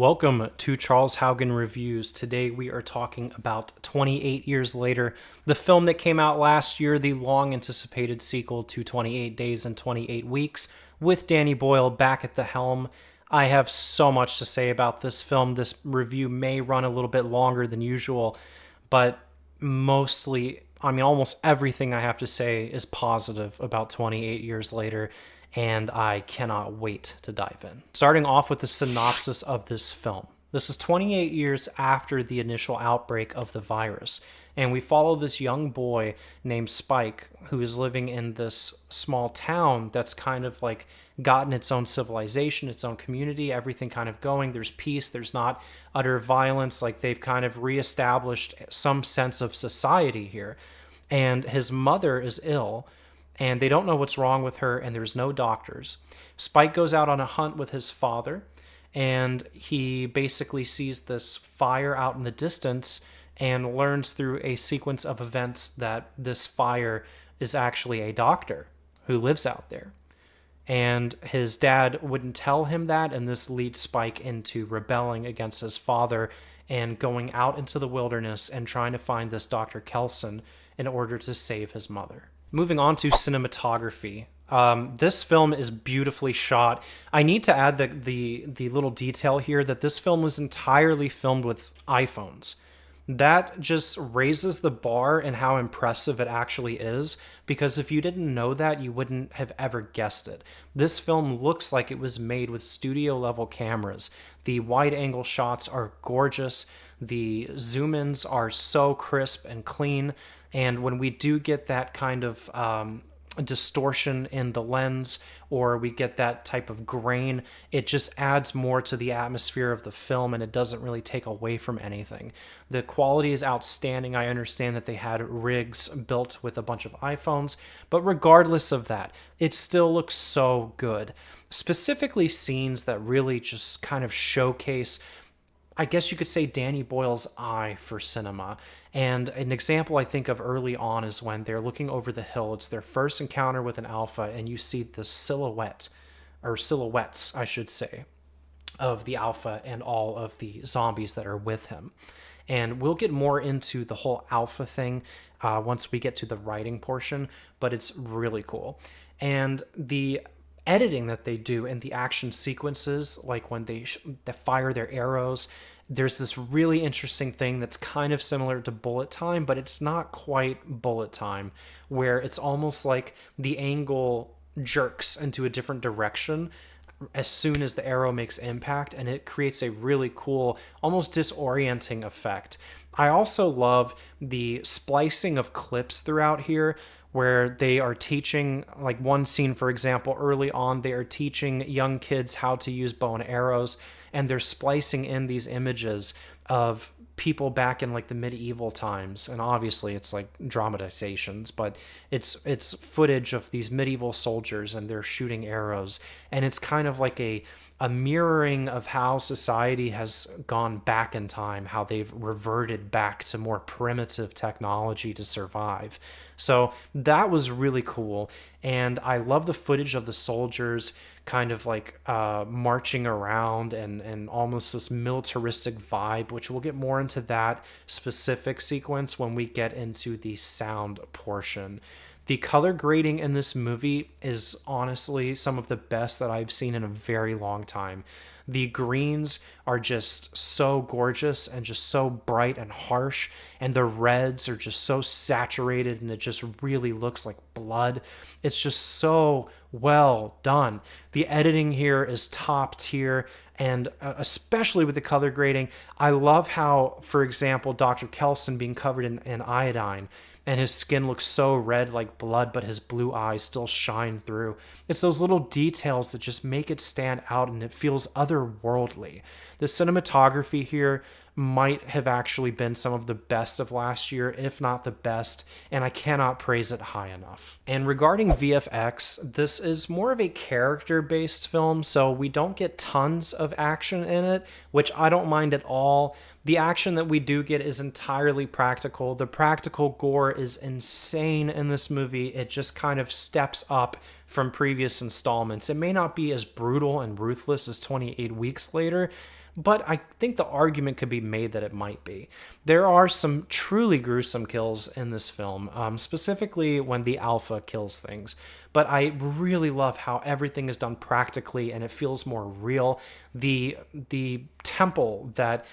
Welcome to Charles Haugen Reviews. Today we are talking about 28 Years Later, the film that came out last year, the long-anticipated sequel to 28 Days and 28 Weeks, with Danny Boyle back at the helm. I have so much to say about this film. This review may run a little bit longer than usual, but almost everything I have to say is positive about 28 Years Later, and I cannot wait to dive in. Starting off with the synopsis of this film. This is 28 years after the initial outbreak of the virus, and we follow this young boy named Spike who is living in this small town that's kind of like gotten its own civilization, its own community, everything kind of going. There's peace, there's not utter violence, like they've kind of reestablished some sense of society here. And his mother is ill, and they don't know what's wrong with her, and there's no doctors. Spike goes out on a hunt with his father, and he basically sees this fire out in the distance and learns through a sequence of events that this fire is actually a doctor who lives out there. And his dad wouldn't tell him that, and this leads Spike into rebelling against his father and going out into the wilderness and trying to find this Dr. Kelson in order to save his mother. Moving on to cinematography. This film is beautifully shot. I need to add the little detail here that this film was entirely filmed with iPhones. That just raises the bar and how impressive it actually is, because if you didn't know that, you wouldn't have ever guessed it. This film looks like it was made with studio-level cameras. The wide-angle shots are gorgeous. The zoom-ins are so crisp and clean. And when we do get that kind of distortion in the lens, or we get that type of grain, it just adds more to the atmosphere of the film, and it doesn't really take away from anything. The quality is outstanding. I understand that they had rigs built with a bunch of iPhones, but regardless of that, it still looks so good. Specifically scenes that really just kind of showcase, I guess you could say, Danny Boyle's eye for cinema. And an example I think of early on is when they're looking over the hill. It's their first encounter with an alpha, and you see the silhouettes, I should say, of the alpha and all of the zombies that are with him. And we'll get more into the whole alpha thing once we get to the writing portion, but it's really cool. And the editing that they do in the action sequences, like when they fire their arrows, there's this really interesting thing that's kind of similar to bullet time, but it's not quite bullet time, where it's almost like the angle jerks into a different direction as soon as the arrow makes impact, and it creates a really cool, almost disorienting effect. I also love the splicing of clips throughout here, where they are teaching, like one scene, for example, early on, they are teaching young kids how to use bow and arrows, and they're splicing in these images of people back in like the medieval times. And obviously it's like dramatizations, but it's footage of these medieval soldiers, and they're shooting arrows. And it's kind of like a mirroring of how society has gone back in time, how they've reverted back to more primitive technology to survive. So that was really cool. And I love the footage of the soldiers kind of like marching around, and almost this militaristic vibe, which we'll get more into that specific sequence when we get into the sound portion. The color grading in this movie is honestly some of the best that I've seen in a very long time. The greens are just so gorgeous and just so bright and harsh, and the reds are just so saturated, and it just really looks like blood. It's just so well done. The editing here is top tier, and especially with the color grading, I love how, for example, Dr. Kelson being covered in iodine, and his skin looks so red like blood, but his blue eyes still shine through. It's those little details that just make it stand out, and it feels otherworldly. The cinematography here might have actually been some of the best of last year, if not the best, and I cannot praise it high enough. And regarding VFX, this is more of a character-based film, so we don't get tons of action in it, which I don't mind at all. The action that we do get is entirely practical. The practical gore is insane in this movie. It just kind of steps up from previous installments. It may not be as brutal and ruthless as 28 Weeks Later, but I think the argument could be made that it might be. There are some truly gruesome kills in this film, specifically when the Alpha kills things. But I really love how everything is done practically and it feels more real. The temple that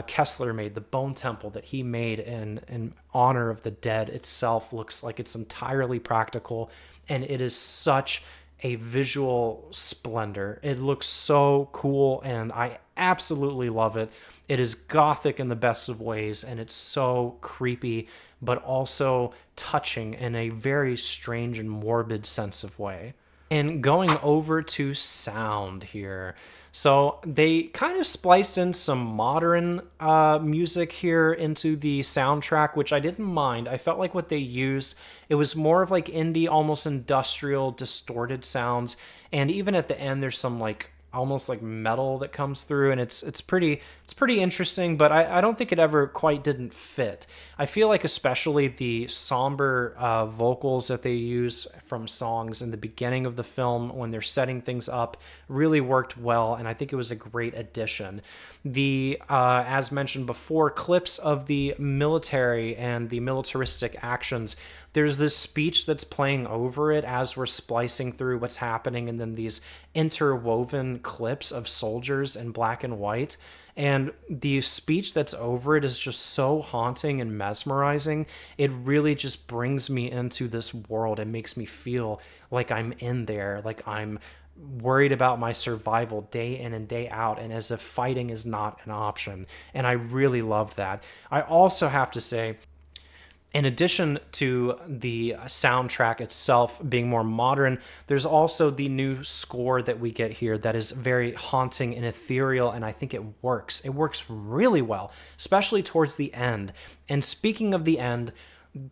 Kessler made, the bone temple that he made in honor of the dead itself, looks like it's entirely practical, and it is such a visual splendor. It looks so cool, and I absolutely love it. It is gothic in the best of ways, and it's so creepy, but also touching in a very strange and morbid sense of way. And going over to sound here. So they kind of spliced in some modern music here into the soundtrack, which I didn't mind. I felt like what they used, it was more of like indie, almost industrial, distorted sounds. And even at the end, there's some like almost like metal that comes through, and it's pretty interesting, but I don't think it ever quite didn't fit. I feel like especially the somber vocals that they use from songs in the beginning of the film when they're setting things up really worked well, and I think it was a great addition. The as mentioned before, clips of the military and the militaristic actions, there's this speech that's playing over it as we're splicing through what's happening, and then these interwoven clips of soldiers in black and white. And the speech that's over it is just so haunting and mesmerizing. It really just brings me into this world. It makes me feel like I'm in there, like I'm worried about my survival day in and day out, and as if fighting is not an option. And I really love that. I also have to say, in addition to the soundtrack itself being more modern, there's also the new score that we get here that is very haunting and ethereal, and I think it works. It works really well, especially towards the end. And speaking of the end,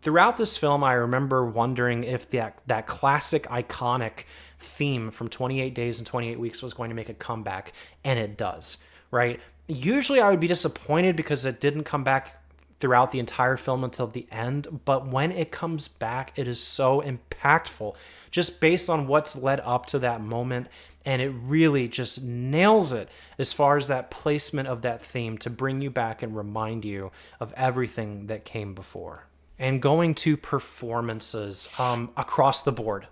throughout this film, I remember wondering if that classic, iconic theme from 28 Days and 28 Weeks was going to make a comeback, and it does, right? Usually I would be disappointed because it didn't come back throughout the entire film until the end, but when it comes back, it is so impactful just based on what's led up to that moment, and it really just nails it as far as that placement of that theme to bring you back and remind you of everything that came before. And going to performances, across the board,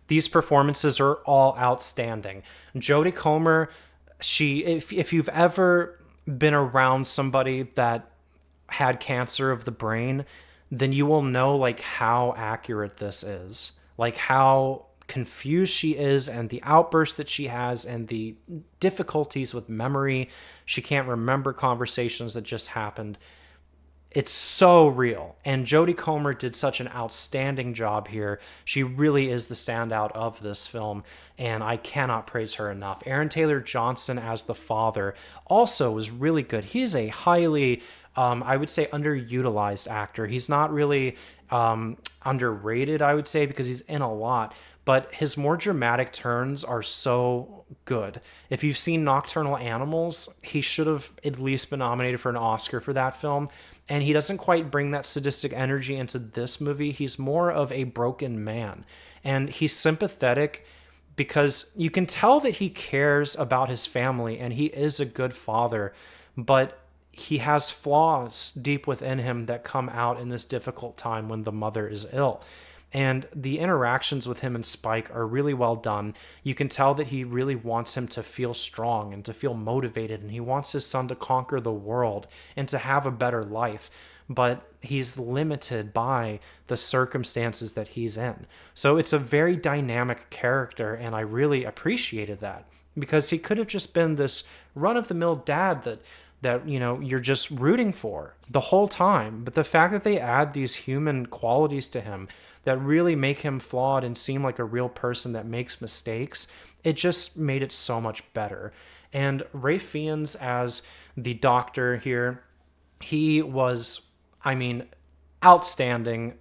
these performances are all outstanding. Jodie Comer, if you've ever been around somebody that had cancer of the brain, then you will know like how accurate this is, like how confused she is, and the outbursts that she has, and the difficulties with memory. She can't remember conversations that just happened. It's so real, and Jodie Comer did such an outstanding job here. She really is the standout of this film, and I cannot praise her enough. Aaron Taylor Johnson as the father also was really good. He's a highly, I would say, underutilized actor. He's not really underrated, I would say, because he's in a lot, but his more dramatic turns are so good. If you've seen Nocturnal Animals, he should have at least been nominated for an Oscar for that film. And he doesn't quite bring that sadistic energy into this movie. He's more of a broken man. And he's sympathetic because you can tell that he cares about his family and he is a good father, but he has flaws deep within him that come out in this difficult time when the mother is ill. And the interactions with him and Spike are really well done. You can tell that he really wants him to feel strong and to feel motivated, and he wants his son to conquer the world and to have a better life. But he's limited by the circumstances that he's in. So it's a very dynamic character, and I really appreciated that, because he could have just been this run-of-the-mill dad that you're just rooting for the whole time. But the fact that they add these human qualities to him that really make him flawed and seem like a real person that makes mistakes, it just made it so much better. And Ralph Fiennes as the doctor here, he was, outstanding.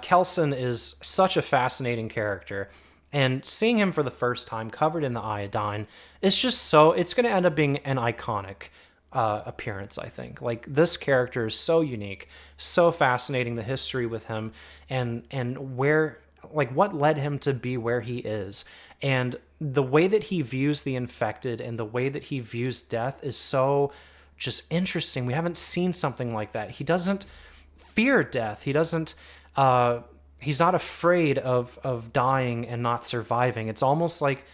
Kelson is such a fascinating character, and seeing him for the first time covered in the iodine, it's going to end up being an iconic appearance, I think. Like, this character is so unique, so fascinating, the history with him, and where, like, what led him to be where he is. And the way that he views the infected and the way that he views death is so just interesting. We haven't seen something like that. He doesn't fear death. He doesn't he's not afraid of dying and not surviving. It's almost like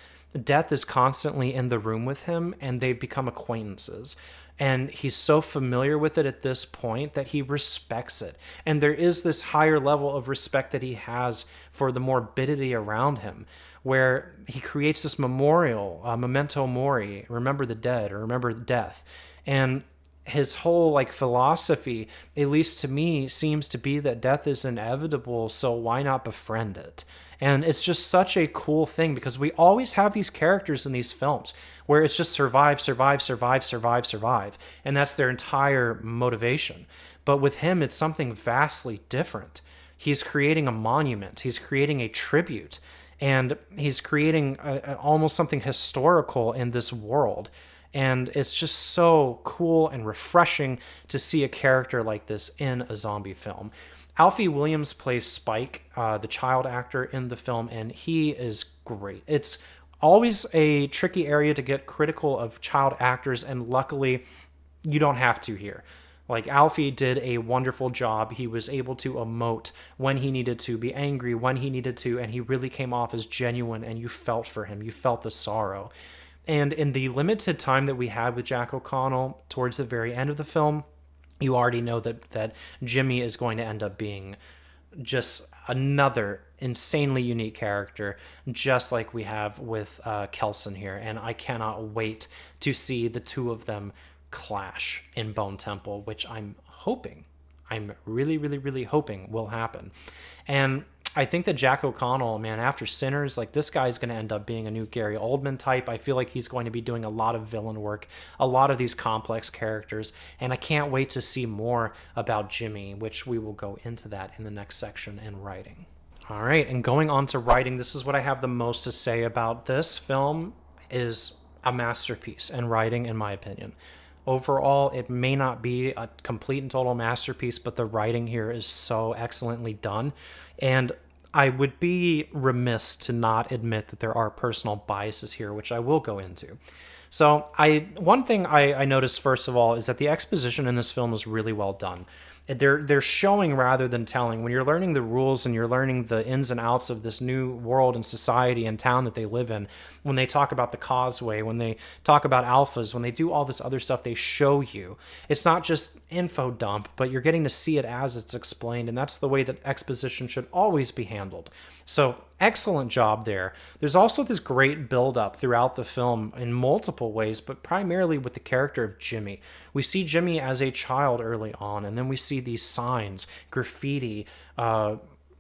death is constantly in the room with him and they've become acquaintances. And he's so familiar with it at this point that he respects it. And there is this higher level of respect that he has for the morbidity around him, where he creates this memorial, memento mori, remember the dead or remember death. And his whole like philosophy, at least to me, seems to be that death is inevitable, so why not befriend it? And it's just such a cool thing because we always have these characters in these films where it's just survive, survive, survive, survive, survive. And that's their entire motivation. But with him, it's something vastly different. He's creating a monument. He's creating a tribute. And he's creating almost something historical in this world. And it's just so cool and refreshing to see a character like this in a zombie film. Alfie Williams plays Spike, the child actor in the film, and he is great. It's always a tricky area to get critical of child actors, and luckily you don't have to here. Like, Alfie did a wonderful job. He was able to emote when he needed to, be angry when he needed to, and he really came off as genuine, and you felt for him. You felt the sorrow. And in the limited time that we had with Jack O'Connell towards the very end of the film, you already know that Jimmy is going to end up being just another insanely unique character, just like we have with Kelson here. And I cannot wait to see the two of them clash in Bone Temple, which I'm really, really, really hoping will happen. And I think that Jack O'Connell, man, after Sinners, like, this guy's going to end up being a new Gary Oldman type. I feel like he's going to be doing a lot of villain work, a lot of these complex characters, and I can't wait to see more about Jimmy, which we will go into that in the next section in writing. All right, and going on to writing, this is what I have the most to say about this film. Is a masterpiece in writing, in my opinion. Overall, it may not be a complete and total masterpiece, but the writing here is so excellently done. And I would be remiss to not admit that there are personal biases here, which I will go into. So one thing I noticed, first of all, is that the exposition in this film is really well done. They're showing rather than telling. When you're learning the rules and you're learning the ins and outs of this new world and society and town that they live in, when they talk about the causeway, when they talk about alphas, when they do all this other stuff, they show you. It's not just info dump, but you're getting to see it as it's explained, and that's the way that exposition should always be handled. So excellent job there. There's also this great build-up throughout the film in multiple ways, but primarily with the character of Jimmy. We see Jimmy as a child early on, and then we see these signs, graffiti,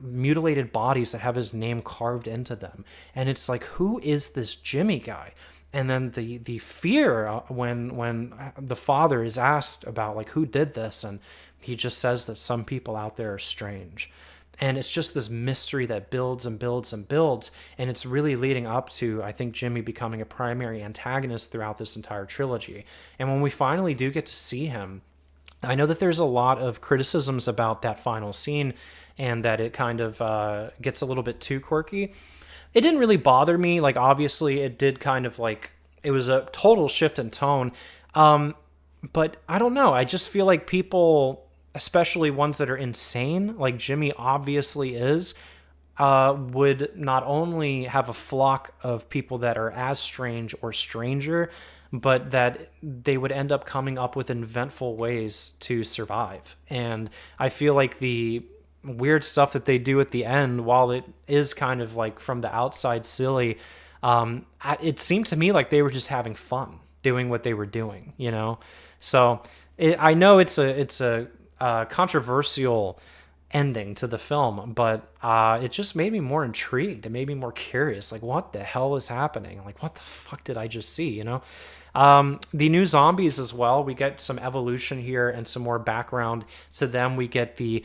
mutilated bodies that have his name carved into them. And it's like, who is this Jimmy guy? And then the fear when the father is asked about, like, who did this, and he just says that some people out there are strange. And it's just this mystery that builds and builds and builds. And it's really leading up to, I think, Jimmy becoming a primary antagonist throughout this entire trilogy. And when we finally do get to see him, I know that there's a lot of criticisms about that final scene and that it kind of gets a little bit too quirky. It didn't really bother me. Like, obviously, it did kind of, like, it was a total shift in tone. But I don't know. I just feel like people, especially ones that are insane, like Jimmy obviously is, would not only have a flock of people that are as strange or stranger, but that they would end up coming up with inventful ways to survive. And I feel like the weird stuff that they do at the end, while it is kind of like from the outside silly, it seemed to me like they were just having fun doing what they were doing, you know? So I know it's a controversial ending to the film, but it just made me more intrigued. It made me more curious. Like, what the hell is happening? Like, what the fuck did I just see, you know? The new zombies as well. We get some evolution here and some more background to them. We get the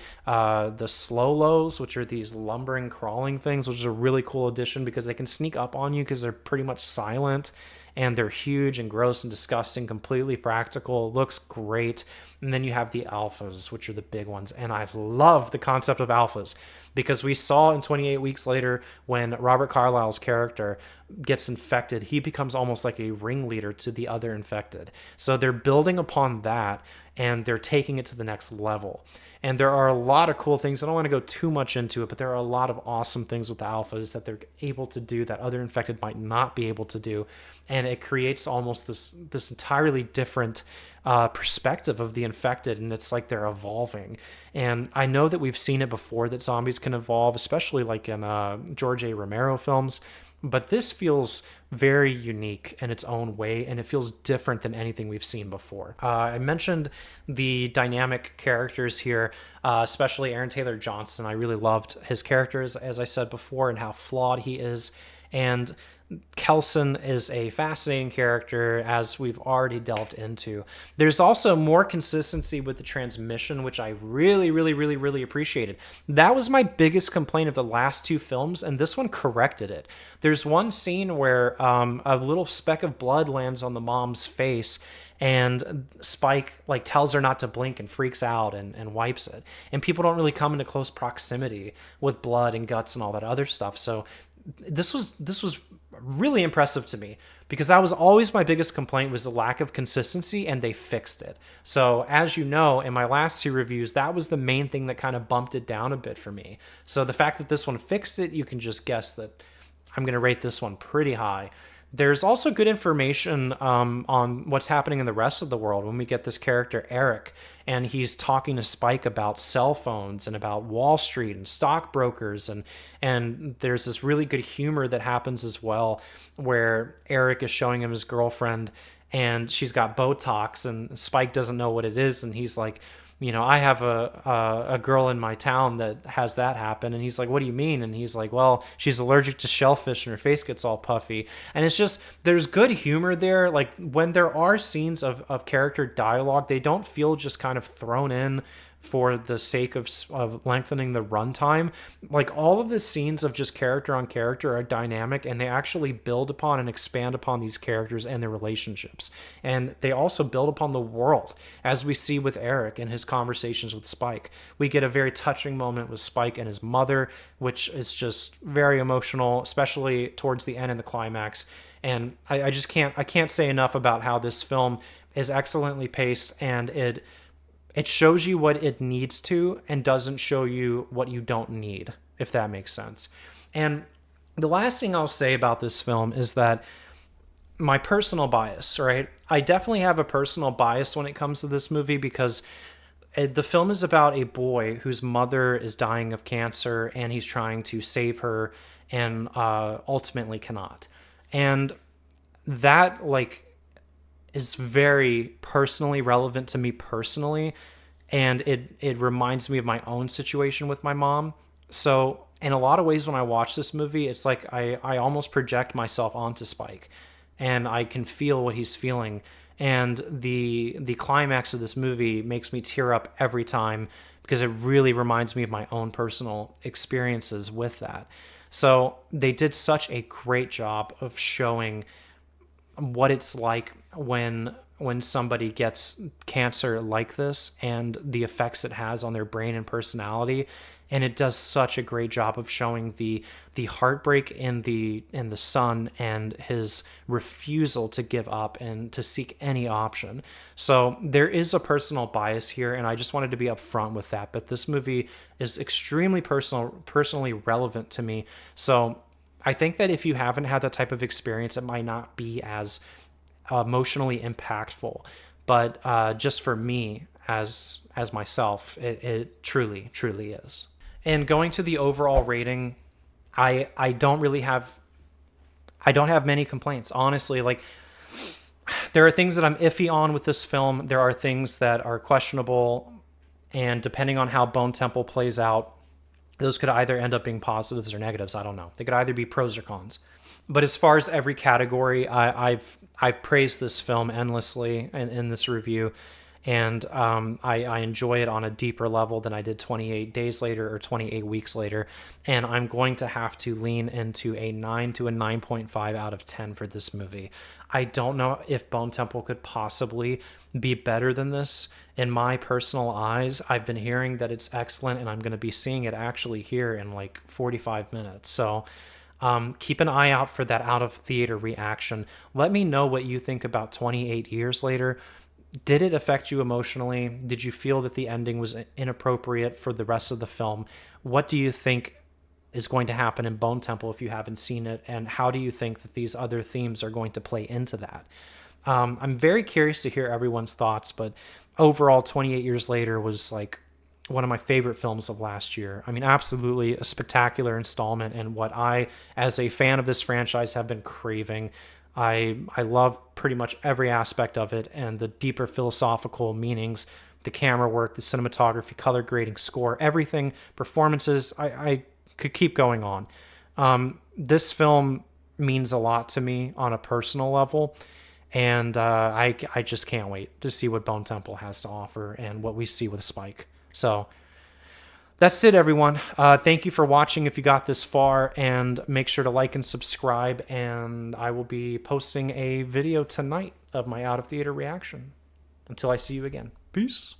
slow-lows, which are these lumbering, crawling things, which is a really cool addition because they can sneak up on you because they're pretty much silent. and they're huge and gross and disgusting, completely practical, looks great. And then you have the alphas, which are the big ones, and I love the concept of alphas, because we saw in 28 Weeks Later, when Robert Carlyle's character gets infected, he becomes almost like a ringleader to the other infected. So they're building upon that, and they're taking it to the next level. And there are a lot of cool things. I don't want to go too much into it, but there are a lot of awesome things with the alphas that they're able to do that other infected might not be able to do. And it creates almost this entirely different perspective of the infected, and it's like they're evolving. And I know that we've seen it before, that zombies can evolve, especially like in George A. Romero films, but this feels very unique in its own way, and it feels different than anything we've seen before. I mentioned the dynamic characters here, especially Aaron Taylor Johnson. I really loved his characters, as I said before, and how flawed he is. And Kelson is a fascinating character, as we've already delved into. There's also more consistency with the transmission, which I really appreciated. That was my biggest complaint of the last two films, and this one corrected it. There's one scene where a little speck of blood lands on the mom's face, and Spike like tells her not to blink and freaks out and wipes it. And people don't really come into close proximity with blood and guts and all that other stuff. So this was really impressive to me, because that was always my biggest complaint, was the lack of consistency, and they fixed it. So as you know, in my last two reviews, that was the main thing that kind of bumped it down a bit for me. So the fact that this one fixed it, you can just guess that I'm going to rate this one pretty high. There's also good information on what's happening in the rest of the world when we get this character, Eric, and he's talking to Spike about cell phones and about Wall Street and stockbrokers, and there's this really good humor that happens as well, where Eric is showing him his girlfriend, and she's got Botox, and Spike doesn't know what it is, and he's like, I have a girl in my town that has that happen. And he's like, what do you mean? And he's like, well, she's allergic to shellfish and her face gets all puffy. And it's just, there's good humor there. Like when there are scenes of character dialogue, they don't feel just kind of thrown in for the sake of lengthening the runtime. Like all of the scenes of just character on character are dynamic, and they actually build upon and expand upon these characters and their relationships. And they also build upon the world, as we see with Eric and his conversations with Spike. We get a very touching moment with Spike and his mother, which is just very emotional, especially towards the end and the climax. And I can't say enough about how this film is excellently paced, and it shows you what it needs to and doesn't show you what you don't need, if that makes sense. And the last thing I'll say about this film is that my personal bias, right? I definitely have a personal bias when it comes to this movie, because the film is about a boy whose mother is dying of cancer, and he's trying to save her and ultimately cannot. And that, is very personally relevant to me personally, and it reminds me of my own situation with my mom. So in a lot of ways, when I watch this movie, it's like I almost project myself onto Spike, and I can feel what he's feeling. And the climax of this movie makes me tear up every time, because it really reminds me of my own personal experiences with that. So they did such a great job of showing what it's like when somebody gets cancer like this, and the effects it has on their brain and personality. And it does such a great job of showing the heartbreak in the son, and his refusal to give up and to seek any option. So there is a personal bias here, and I just wanted to be upfront with that. But this movie is extremely personally relevant to me. So I think that if you haven't had that type of experience, it might not be as emotionally impactful. But just for me, as myself, it truly is. And going to the overall rating, I don't have many complaints, honestly. Like, there are things that I'm iffy on with this film. There are things that are questionable, and depending on how Bone Temple plays out, those could either end up being positives or negatives. I don't know. They could either be pros or cons. But as far as every category, I've praised this film endlessly in this review. and I enjoy it on a deeper level than I did 28 days later or 28 weeks later. And I'm going to have to lean into a 9 to a 9.5 out of 10 for this movie. I don't know if Bone Temple could possibly be better than this. In my personal eyes, I've been hearing that it's excellent, and I'm going to be seeing it actually here in like 45 minutes. So keep an eye out for that out of theater reaction. Let me know what you think about 28 years later. Did it affect you emotionally? Did you feel that the ending was inappropriate for the rest of the film? What do you think is going to happen in Bone Temple if you haven't seen it? And how do you think that these other themes are going to play into that? I'm very curious to hear everyone's thoughts, but overall, 28 Years Later was like one of my favorite films of last year. I mean, absolutely a spectacular installment, and what I, as a fan of this franchise, have been craving. I love pretty much every aspect of it, and the deeper philosophical meanings, the camera work, the cinematography, color grading, score, everything, performances. I could keep going on. This film means a lot to me on a personal level, and I just can't wait to see what Bone Temple has to offer and what we see with Spike. So that's it, everyone. Thank you for watching if you got this far, and make sure to like and subscribe, and I will be posting a video tonight of my out of theater reaction. Until I see you again. Peace.